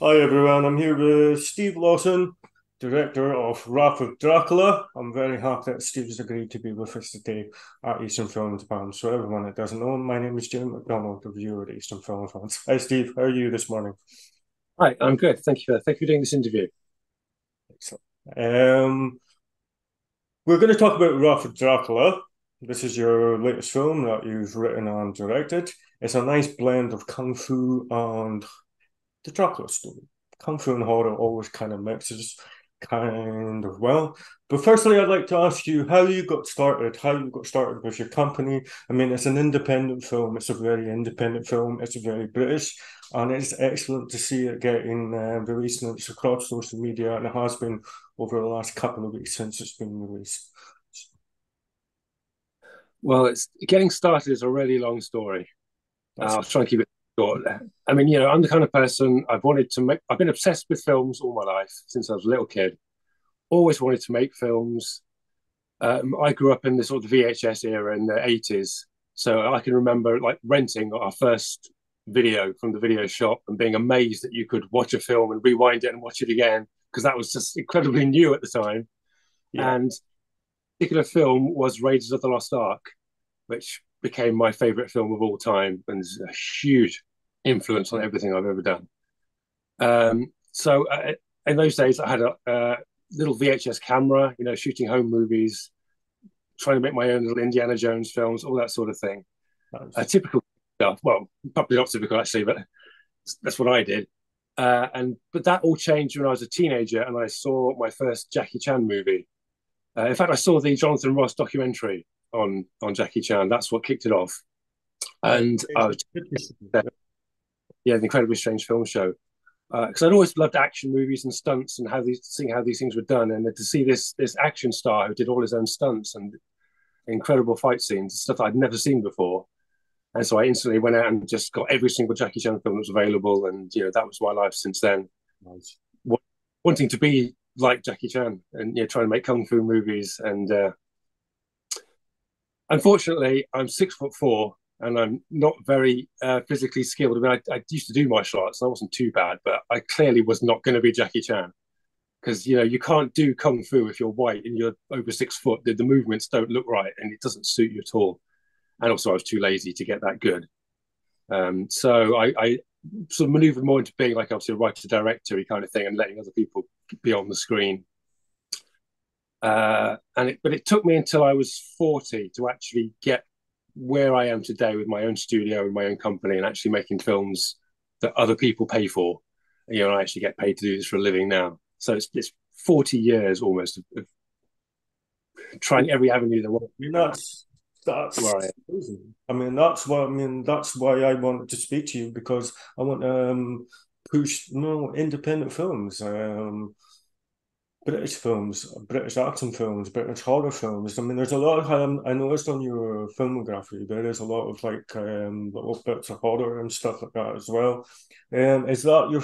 Hi everyone, I'm here with Steve Lawson, director of Wrath of Dracula. I'm very happy that Steve's agreed to be with us today at Eastern Film Japan. So everyone that doesn't know, my name is Jim McDonald, the viewer at Eastern Film Fans. Hi Steve, how are you this morning? Hi, I'm good. Thank you for doing this interview. Excellent. We're going to talk about Wrath of Dracula. This is your latest film that you've written and directed. It's a nice blend of kung fu and the Dracula story. Kung Fu and horror always kind of mixes kind of well. But firstly, I'd like to ask you how you got started, how you got started with your company. I mean, it's an independent film. It's a very independent film. It's very British, and it's excellent to see it getting released, and it's across social media, and it has been over the last couple of weeks since it's been released. Well, it's getting started is a really long story. That's I was trying to keep it short. I mean, I'm the kind of person I've wanted to make. I've been obsessed with films all my life since I was a little kid. Always wanted to make films. I grew up in the sort of VHS era in the 80s, so I can remember like renting our first video from the video shop and being amazed that you could watch a film and rewind it and watch it again because that was just incredibly new at the time. yeah. And particular film was Raiders of the Lost Ark, which became my favorite film of all time and is a huge influence on everything I've ever done. So in those days, I had a little VHS camera, shooting home movies, trying to make my own little Indiana Jones films, all that sort of thing. That's Typical stuff. Well, probably not typical actually, but that's what I did. But that all changed when I was a teenager and I saw my first Jackie Chan movie. In fact, I saw the Jonathan Ross documentary on Jackie Chan. That's what kicked it off. And I was interesting. yeah, the incredibly strange film show because I'd always loved action movies and stunts and seeing how these things were done, and to see this action star who did all his own stunts and incredible fight scenes, stuff I'd never seen before. And so I instantly went out and just got every single Jackie Chan film that was available, and that was my life since then. Nice. Wanting to be like Jackie Chan and trying to make kung fu movies and unfortunately, I'm 6'4" and I'm not very physically skilled. I mean, I used to do martial arts and I wasn't too bad, but I clearly was not going to be Jackie Chan because you can't do kung fu if you're white and you're over 6 foot. The movements don't look right and it doesn't suit you at all. And also, I was too lazy to get that good. So I sort of maneuvered more into being like obviously a writer director kind of thing and letting other people be on the screen. But it took me until I was 40 to actually get where I am today with my own studio and my own company and actually making films that other people pay for. And I actually get paid to do this for a living now. So it's 40 years almost of trying every avenue there was I mean, to that's where I am. amazing. That's why I wanted to speak to you because I want to push independent films, British films, British action films, British horror films. I mean, there's a lot of I noticed on your filmography there is a lot of like little bits of horror and stuff like that as well. Is that your?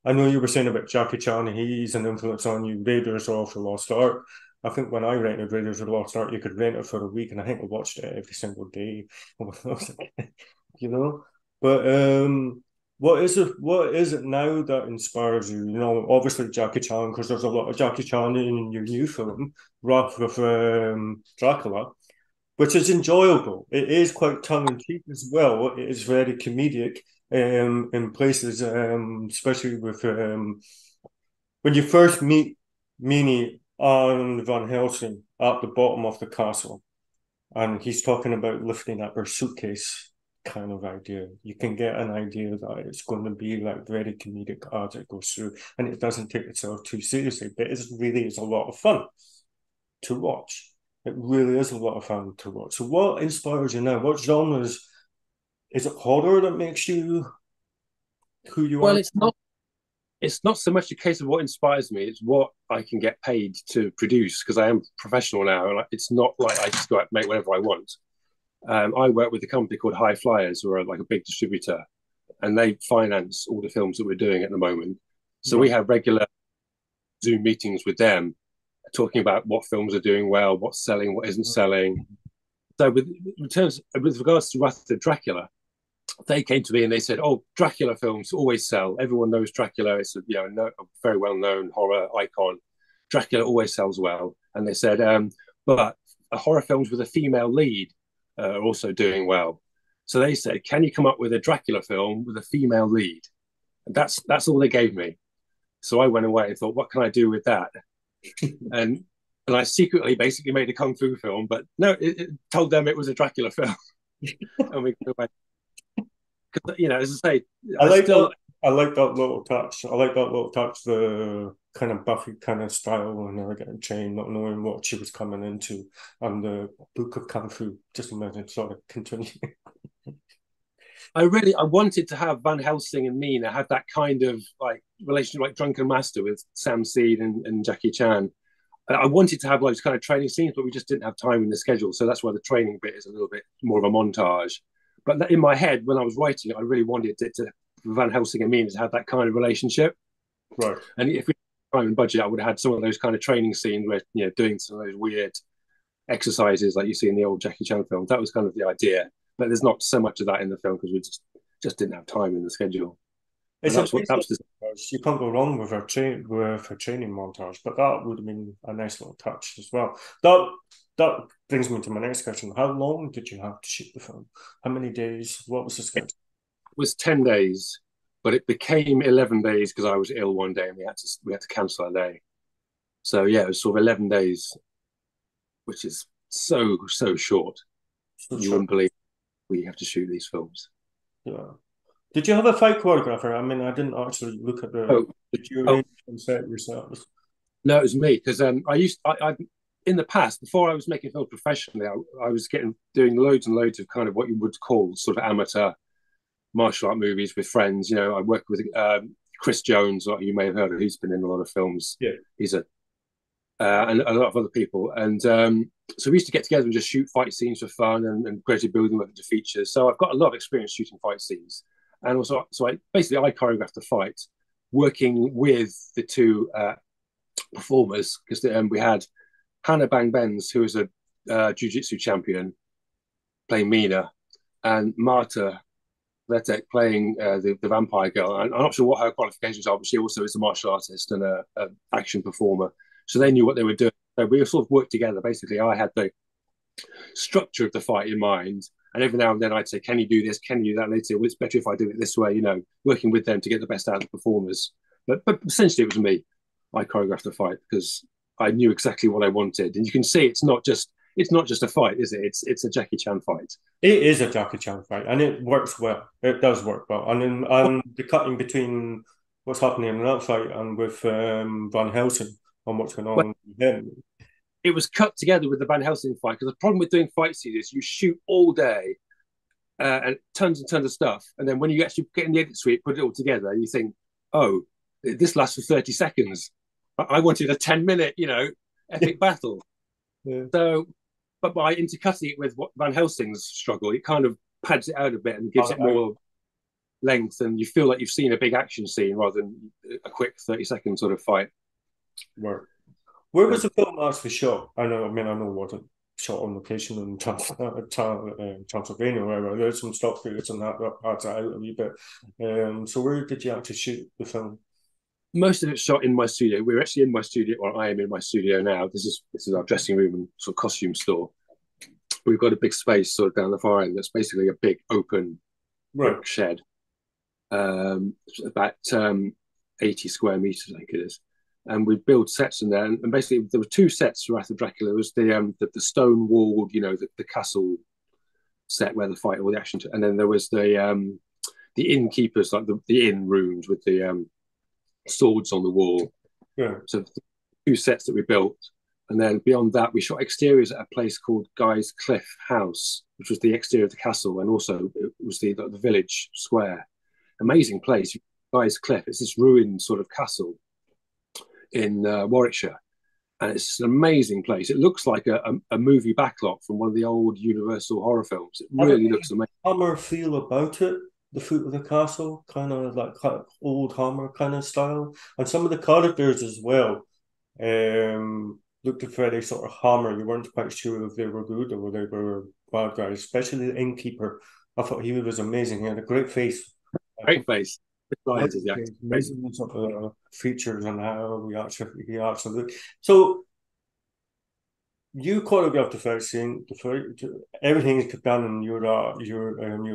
I know you were saying about Jackie Chan. He's an influence on you. Raiders of the Lost Ark. I think when I rented Raiders of the Lost Ark, you could rent it for a week, and I think I watched it every single day. you know. But what is it now that inspires you? You know, obviously Jackie Chan, because there's a lot of Jackie Chan in your new film, Wrath of Dracula, which is enjoyable. It is quite tongue in cheek as well. It is very comedic in places, especially with when you first meet Meanie and Van Helsing at the bottom of the castle, and he's talking about lifting up her suitcase kind of idea. You can get an idea that it's going to be like very comedic as it goes through, and it doesn't take itself too seriously, but it really is a lot of fun to watch. It really is a lot of fun to watch. So, what inspires you now? What genres? Is it horror that makes you who you Well, are? it's not so much a case of what inspires me; it's what I can get paid to produce because I am professional now, and it's not like I just go out and make whatever I want. I work with a company called High Flyers, who are like a big distributor, and they finance all the films that we're doing at the moment. So we Right. have regular Zoom meetings with them, talking about what films are doing well, what's selling, what isn't selling. So with regards to Wrath of Dracula, they came to me and they said, "Oh, Dracula films always sell. Everyone knows Dracula. It's a, a very well known horror icon. Dracula always sells well." And they said, "But horror films with a female lead are also doing well." So they said, "Can you come up with a Dracula film with a female lead?" And that's all they gave me. So I went away and thought, "What can I do with that?" And and I secretly basically made a kung fu film, but no, it told them it was a Dracula film, and we went, as I say, I I like still that. I like that little touch. I like that little touch, the kind of Buffy kind of style and her getting chained, not knowing what she was coming into, and the book of kung fu. Just imagine, sort of continue. I wanted to have Van Helsing and Mina have that kind of like relationship, like Drunken Master with Sam Seed and Jackie Chan. I wanted to have those kind of training scenes, but we just didn't have time in the schedule. So that's why the training bit is a little bit more of a montage. But in my head, when I was writing it, I really wanted it to Van Helsing and Mina to have that kind of relationship. Right. And if we had time and budget, I would have had some of those kind of training scenes where doing some of those weird exercises like you see in the old Jackie Chan films. That was kind of the idea. But there's not so much of that in the film because we just didn't have time in the schedule. And It's a that's what nice that was. little touch. You can't go wrong with a training montage, but that would have been a nice little touch as well. That brings me to my next question. How long did you have to shoot the film? How many days? What was the schedule? Was 10 days, but it became 11 days because I was ill one day and we had to cancel that day. So yeah, it was sort of 11 days, which is so short. So You short. wouldn't believe we have to shoot these films. Yeah. Did you have a fight choreographer? I mean, I didn't actually look at the. Oh, Did you oh arrange and set yourselves? no, it was me because I in the past before I was making film professionally, I was doing loads and loads of kind of what you would call sort of amateur martial art movies with friends. I worked with Chris Jones, or you may have heard of. He's been in a lot of films. Yeah. He's a and a lot of other people. And so we used to get together and just shoot fight scenes for fun and gradually build them up into features. So I've got a lot of experience shooting fight scenes. And also, so I choreographed the fight, working with the two performers because we had Hannah Bang Benz, who is a jiu-jitsu champion, playing Mina, and Marta Vetek playing the vampire girl. And I'm not sure what her qualifications are, but she also is a martial artist and a action performer. So they knew what they were doing. So we sort of worked together. Basically, I had the structure of the fight in mind. And every now and then I'd say, "Can you do this? Can you do that?" And they'd say, "Well, it's better if I do it this way," working with them to get the best out of the performers. But essentially it was me. I choreographed the fight because I knew exactly what I wanted. And you can see it's not just a fight, is it? It's a Jackie Chan fight. It is a Jackie Chan fight, and it works well. It does work well, and the cutting between what's happening in that fight and with Van Helsing and what's going Well, on with him. it was cut together with the Van Helsing fight because the problem with doing fight scenes is you shoot all day and tons and tons of stuff, and then when you actually get in the edit suite, put it all together, you think, "Oh, this lasts for 30 seconds. I wanted a 10-minute, epic battle." Yeah. So, but by intercutting it with what Van Helsing's struggle, it kind of pads it out a bit and gives it more length, and you feel like you've seen a big action scene rather than a quick 30-second sort of fight. Right. Where was the film actually shot? I know. I mean, I know it wasn't shot on location in Transylvania, or wherever. There's some stock footage and that adds it out a wee bit. So where did you actually shoot the film? Most of it's shot in my studio. We're actually in my studio, or I am in my studio now. This is our dressing room and sort of costume store. We've got a big space sort of down the far end that's basically a big open Right. brick shed, about 80 square meters, I think it is. And we build sets in there. And basically, there were two sets for Wrath of Dracula. There was the stone walled, the castle set where the fight, all the action, and then there was the innkeepers, like the inn rooms with the swords on the wall. Yeah. So two sets that we built. And then beyond that, we shot exteriors at a place called Guy's Cliff House, which was the exterior of the castle, and also it was the village square. Amazing place, Guy's Cliff. It's this ruined sort of castle in Warwickshire, and it's an amazing place. It looks like a movie backlot from one of the old Universal horror films. It really looks amazing. Hammer feel about it. The foot of the castle, kind of like old Hammer kind of style, and some of the characters as well. Looked very sort of Hammer. You weren't quite sure if they were good or they were bad guys, especially the innkeeper. I thought he was amazing. He had a great face. Great face. Great Lines is the actor. face, amazing sort of features and how he actually looked. So you choreographed the first scene. Everything is done in your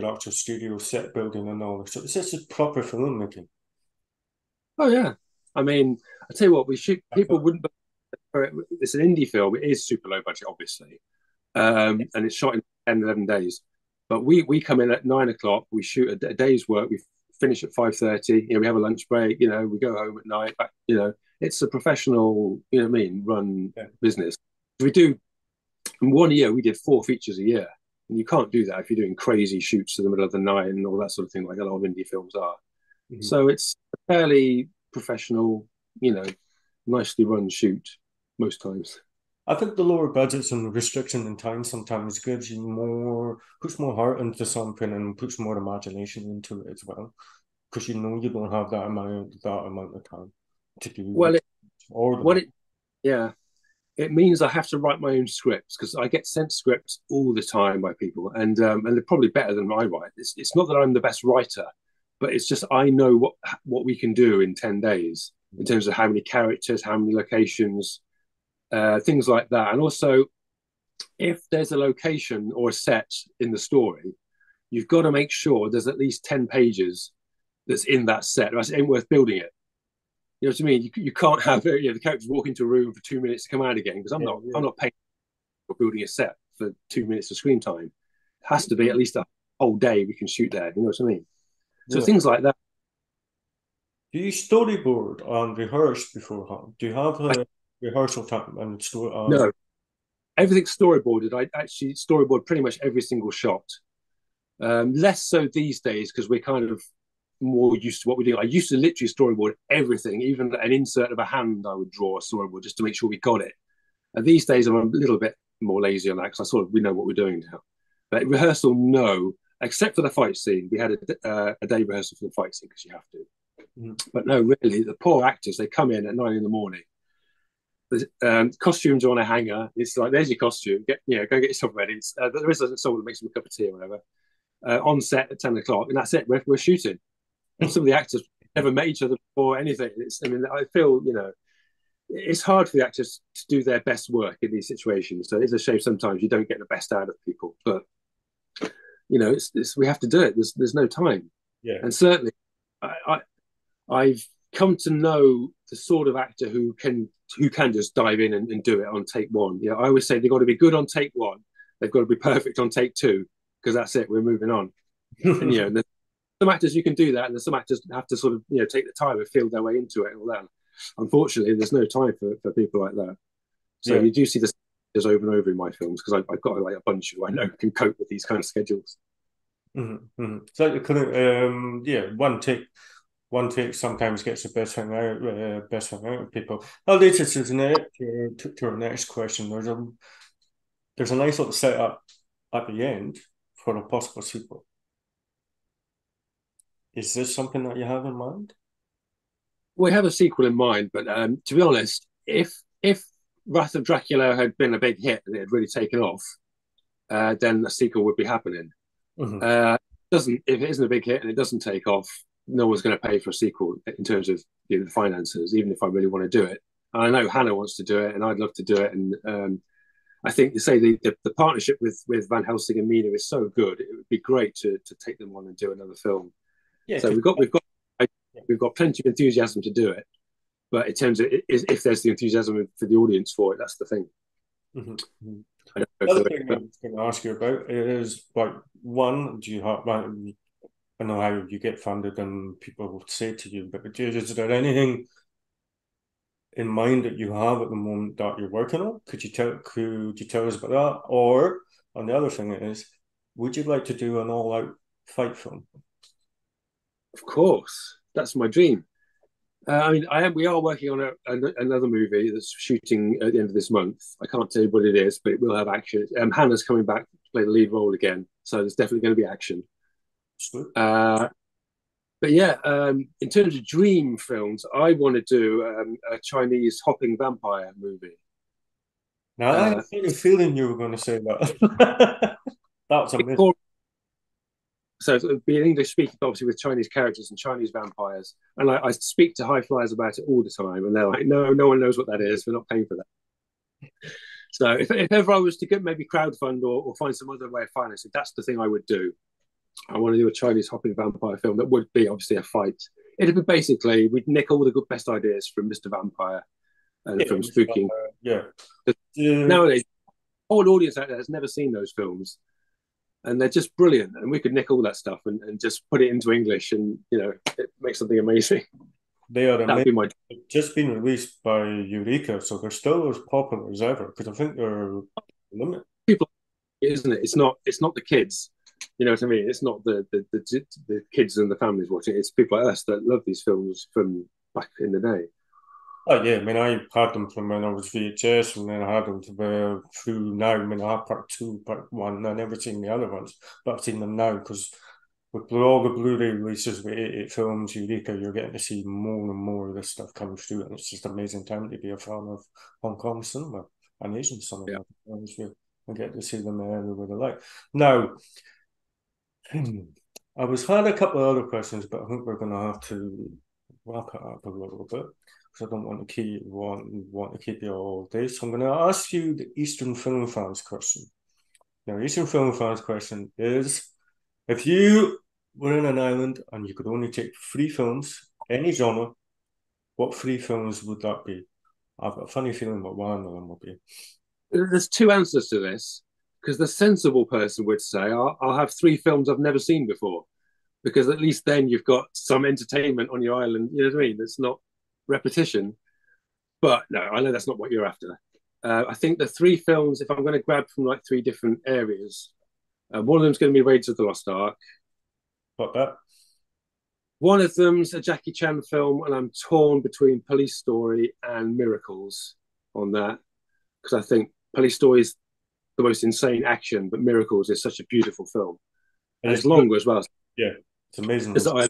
actual studio set building and all. So it's just proper filmmaking. Oh yeah. I mean, I tell you what, we shoot. I People thought, wouldn't. It's an indie film. It is super low budget, obviously, and it's shot in 10, 11 days. But we come in at 9 o'clock. We shoot a day's work. We finish at 5:30. We have a lunch break. We go home at night. Back, it's a professional, run yeah. business. We do in 1 year. We did 4 features a year, and you can't do that if you're doing crazy shoots in the middle of the night and all that sort of thing, like a lot of indie films are. Mhm. So it's a fairly professional, you know, nicely run shoot most times. I think the lower budgets and the restriction in time sometimes gives you puts more heart into something and puts more imagination into it as well. Because you don't have that amount of time to do Well, it, all of what them. it, yeah, it means I have to write my own scripts because I get sent scripts all the time by people, and they're probably better than I write. It's not that I'm the best writer, but it's just I know what we can do in 10 days in terms of how many characters, how many locations, things like that, and also if there's a location or a set in the story, you've got to make sure there's at least 10 pages that's in that set. It ain't worth building it. You know what I mean? You can't have the characters walk into a room for 2 minutes to come out again because I'm Yeah, not yeah, I'm not paying for building a set for 2 minutes of screen time. It has to be yeah. at least a whole day we can shoot there. You know what I mean? So Yeah. things like that. Do you storyboard and rehearse beforehand? Do you have I a rehearsal time and story? No, everything's storyboarded. I actually storyboard pretty much every single shot. Less so these days because we're kind of more used to what we're doing. I used to literally storyboard everything, even an insert of a hand I would draw a storyboard just to make sure we got it. And these days I'm a little bit more lazy on that because we know what we're doing now. But rehearsal, no, except for the fight scene. We had a day rehearsal for the fight scene because you have to. Mhm. But no, really, the poor actors, they come in at 9 in the morning. The costumes are on a hanger. It's like, there's your costume. Go get yourself ready. There is someone that makes them a cup of tea or whatever. On set at 10 o'clock, and that's it. We're shooting. And some of the actors never met each other before anything. I feel, it's hard for the actors to do their best work in these situations. So it's a shame sometimes you don't get the best out of people. But we have to do it. There's no time, Yeah. and certainly, I've come to know the sort of actor who can just dive in and do it on take one. I always say they've got to be good on take one. They've got to be perfect on take two because that's it. We're moving on. And there's some actors you can do that, and there's some actors have to sort of take the time and feel their way into it and all that. Unfortunately, there's no time for people like that. So Yeah. you do see this over and over in my films because I've got like a bunch who I know can cope with these kind of schedules. So you couldn't, yeah, one take sometimes gets the best thing out of people. That leads us to our next question. There's a nice little setup at the end for a possible sequel. Is this something that you have in mind? We have a sequel in mind, but to be honest, if Wrath of Dracula had been a big hit and it had really taken off, then a sequel would be happening. Hmm. Doesn't If it isn't a big hit and it doesn't take off, no one's going to pay for a sequel in terms of the finances, even if I really want to do it. And I know Hannah wants to do it, and I'd love to do it. And I think to say the partnership with Van Helsing and Mina is so good, it would be great to take them on and do another film. Yeah, So we've got plenty of enthusiasm to do it. But in terms of if there's the enthusiasm for the audience for it, that's the thing. mm-hmm. I don't know The if other thing I was going to ask you about is like one, do you have? I know how you get funded and people will say to you, but is there anything in mind that you have at the moment that you're working on? Could you tell us about that? Or on the other thing is, would you like to do an all-out fight film? of course, that's my dream. We are working on another movie that's shooting at the end of this month. I can't tell you what it is, but it will have action. Hannah's coming back to play the lead role again, so there's definitely going to be action. Uh, but yeah, in terms of dream films, I want to do a Chinese hopping vampire movie. Now I had Uh, a feeling you were going to say that. That's amazing. So it would be an English speaking, obviously, with Chinese characters and Chinese vampires. And I speak to high flyers about it all the time, and they're like, "No, no one knows what that is. We're not paying for that." So if ever I was to get maybe crowdfund or find some other way of financing, that's the thing I would do. I want to do a Chinese hopping vampire film that would be obviously a fight. It'd be basically we'd nick all the good best ideas from Mr. Vampire and Yeah, from Spooky. yeah. Nowadays, whole audience out there has never seen those films, and they're just brilliant. And we could nick all that stuff and just put it into English, and it makes something amazing. They are That would be my. just been released by Eureka, so they're still as popular as ever because I think they're limited. People, isn't it? It's not the kids. You know what I mean? It's not the kids and the families watching. It's people like us that love these films from back in the day. Oh yeah, I mean I had them from when I was VHS, and then I had them through now. I mean I had part two, part one. I never seen the other ones, but I've seen them now because with all the Blu-ray releases with 88 films, Eureka, you're getting to see more and more of this stuff coming through, and it's just amazing time to be a fan of Hong Kong cinema and Asian cinema. Yeah. I get to see them everywhere they like. Now, I was had a couple of other questions, but I think we're going to have to wrap it up a little bit because I don't want to keep you all day. So I'm going to ask you the Eastern Film Fans question. Now, Eastern Film Fans question is: if you were in an island and you could only take 3 films, any genre, what 3 films would that be? I've got a funny feeling what one of them will be. There's 2 answers to this because the sensible person would say, I'll have 3 films I've never seen before, because at least then you've got some entertainment on your island. You know what I mean? It's not repetition. But no, I know that's not what you're after. I think the 3 films, if I'm going to grab from like 3 different areas, one of them's going to be Raiders of the Lost Ark. Got that? One of them's a Jackie Chan film, and I'm torn between Police Story and Miracles on that, because I think Police Story is the most insane action, but Miracles is such a beautiful film. And it's longer as well. Yeah, it's amazing. Because I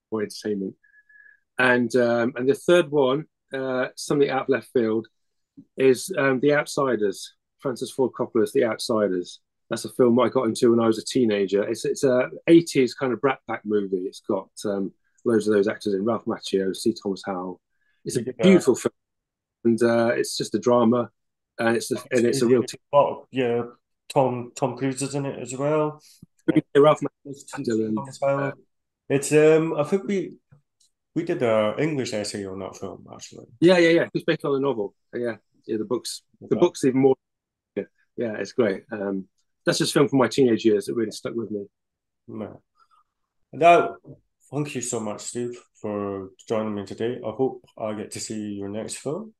for entertainment. And the third one, something out of left field, is The Outsiders. Francis Ford Coppola's The Outsiders. That's a film I got into when I was a teenager. It's a 80s kind of Brat Pack movie. It's got loads of those actors in: Ralph Macchio, C. Thomas Howell. It's a beautiful film, and it's just a drama, and it's a real. Yeah, Tom Cruise is in it as well. Ralph Macchio. It's I think we did an English essay on that film actually. Yeah. It's based on a novel. Yeah. The book's even more. Yeah, it's great. That's just film from my teenage years that really stuck with me. No. Now, thank you so much, Steve, for joining me today. I hope I get to see your next film.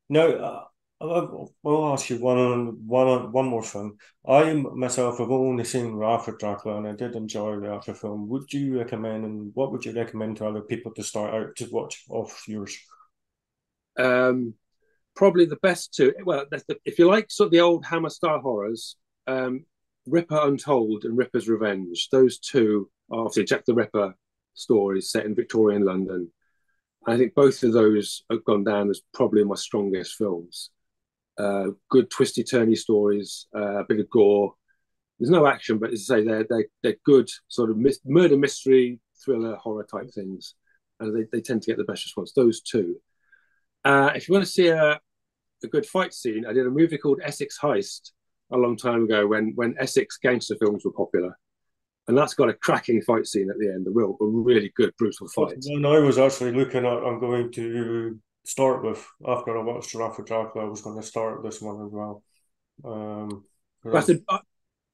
Now, I'll ask you one more thing. I myself have only seen Wrath of Dracula, and I did enjoy the actual film. Would you recommend, and what would you recommend to other people to start out to watch off yours? Probably the best two. Well, if you like sort of the old Hammer style horrors, Ripper Untold and Ripper's Revenge. Those two are obviously Jack the Ripper stories set in Victorian London. I think both of those have gone down as probably my strongest films. Good twisty turny stories, a bit of gore. There's no action, but as I say, they're good sort of murder mystery thriller horror type things, and they tend to get the best response. Those two. If you want to see a good fight scene, I did a movie called Essex Heist a long time ago when Essex gangster films were popular, and that's got a cracking fight scene at the end, a really good brutal fight. When I was actually looking at, I'm going to start with, after I watched Wrath of Dracula, I was going to start this one as well.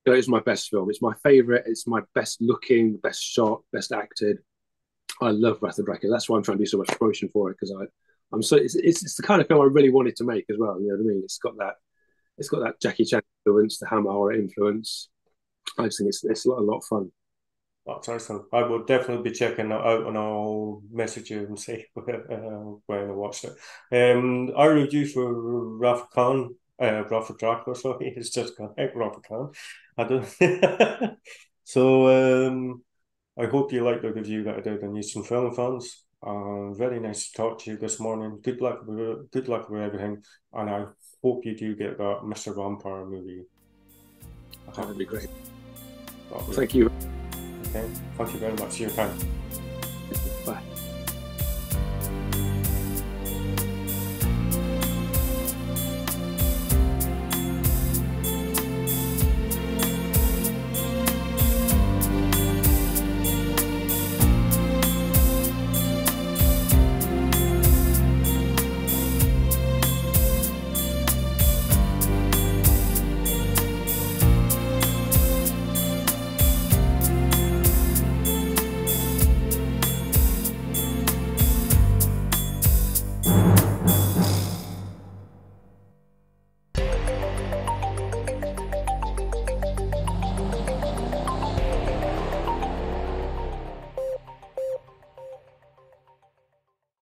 It's my best film. It's my favourite. It's my best looking, best shot, best acted. I love Wrath of Dracula. That's why I'm trying to do so much promotion for it, because it's the kind of film I really wanted to make as well. You know what I mean? It's got that Jackie Chan influence, the Hammer horror influence. I just think it's a lot of fun. That's awesome. I will definitely be checking that out, and I'll message you and say when I watched it. Our review for Wrath of Dracula, sorry, it's just gone out Wrath of Khan. I don't. So I hope you like the review that I did on Eastern Film Fans. Very nice to talk to you this morning. Good luck with everything, and I hope you do get that Mr. Vampire movie. That would be great. Thank you. Okay. Thank you very much for your time. Bye.